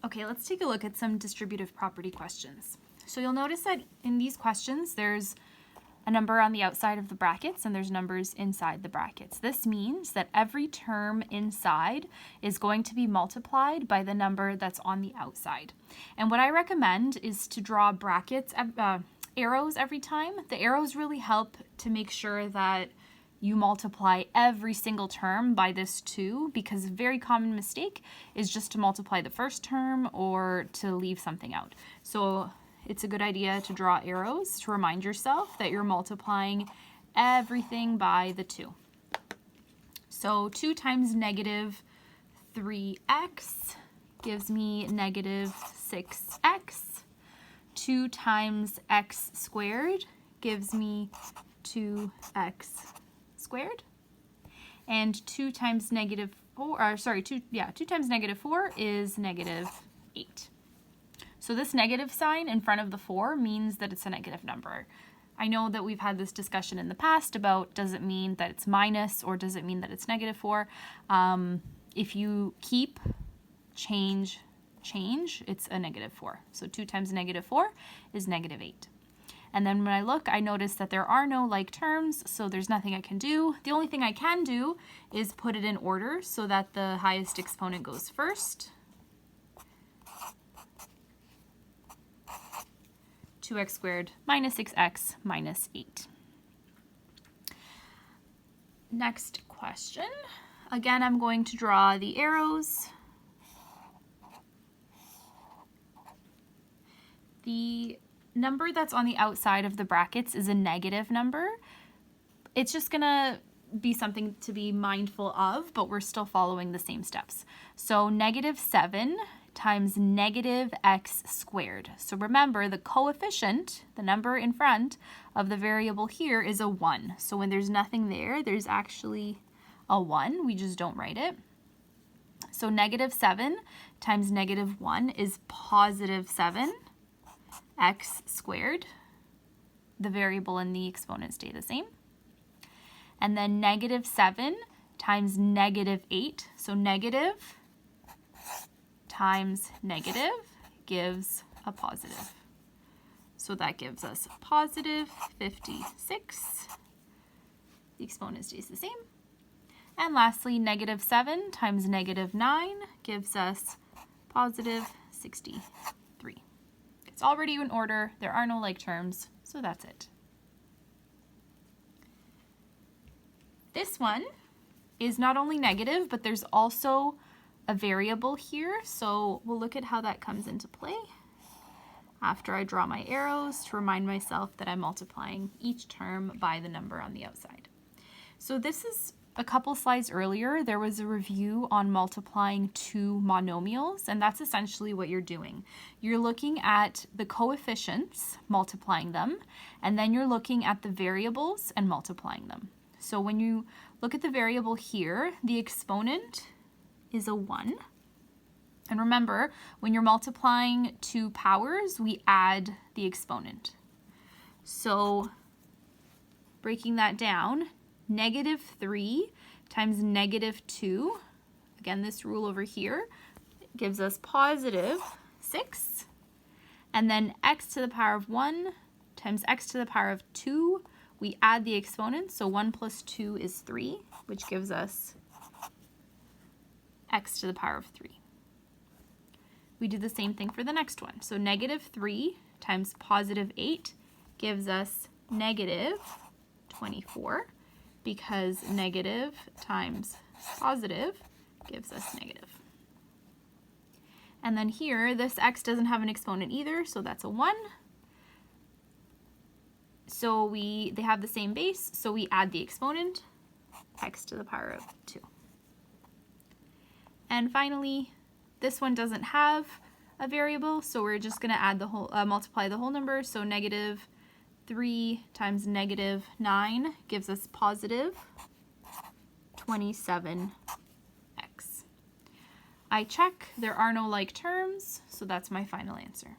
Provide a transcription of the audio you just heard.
Okay, let's take a look at some distributive property questions. So you'll notice that in these questions, there's a number on the outside of the brackets and there's numbers inside the brackets. This means that every term inside is going to be multiplied by the number that's on the outside. And what I recommend is to draw brackets, arrows every time. The arrows really help to make sure that you multiply every single term by this 2, because a very common mistake is just to multiply the first term or to leave something out. So it's a good idea to draw arrows to remind yourself that you're multiplying everything by the 2. So 2 times negative 3x gives me negative 6x. 2 times x squared gives me 2x squared. And 2 times negative 4, 2 times negative 4 is negative 8. So this negative sign in front of the 4 means that it's a negative number. I know that we've had this discussion in the past about, does it mean that it's minus or does it mean that it's negative 4? If you keep, change, it's a negative 4. So 2 times negative 4 is negative 8. And then when I look, I notice that there are no like terms, so there's nothing I can do. The only thing I can do is put it in order so that the highest exponent goes first. 2x squared minus 6x minus 8. Next question. Again, I'm going to draw the arrows. The number that's on the outside of the brackets is a negative number. It's just gonna be something to be mindful of, but we're still following the same steps. So negative 7 times negative x squared. So remember, the coefficient, the number in front of the variable here, is a 1. So when there's nothing there, there's actually a 1. We just don't write it. So negative 7 times negative 1 is positive 7 x squared. The variable and the exponent stay the same. And then negative 7 times negative 8. So negative times negative gives a positive. So that gives us positive 56. The exponent stays the same. And lastly, negative 7 times negative 9 gives us positive 63. It's already in order, there are no like terms, so that's it. This one is not only negative, but there's also a variable here, so we'll look at how that comes into play after I draw my arrows to remind myself that I'm multiplying each term by the number on the outside. So this is a couple slides earlier, there was a review on multiplying 2 monomials, and that's essentially what you're doing. You're looking at the coefficients, multiplying them, and then you're looking at the variables and multiplying them. So when you look at the variable here, the exponent is a 1. And remember, when you're multiplying 2 powers, we add the exponent. So breaking that down, negative 3 times negative 2, again this rule over here, gives us positive 6. And then x to the power of 1 times x to the power of 2, we add the exponent, so 1 plus 2 is 3, which gives us x to the power of 3. We do the same thing for the next one. So negative 3 times positive 8 gives us negative 24, because negative times positive gives us negative. And then here, this x doesn't have an exponent either, so that's a 1. So they have the same base, so we add the exponent, x to the power of 2. And finally, this one doesn't have a variable, so we're just going to add the whole, multiply the whole number. So negative 3 times negative 9 gives us positive 27x. I check, there are no like terms, so that's my final answer.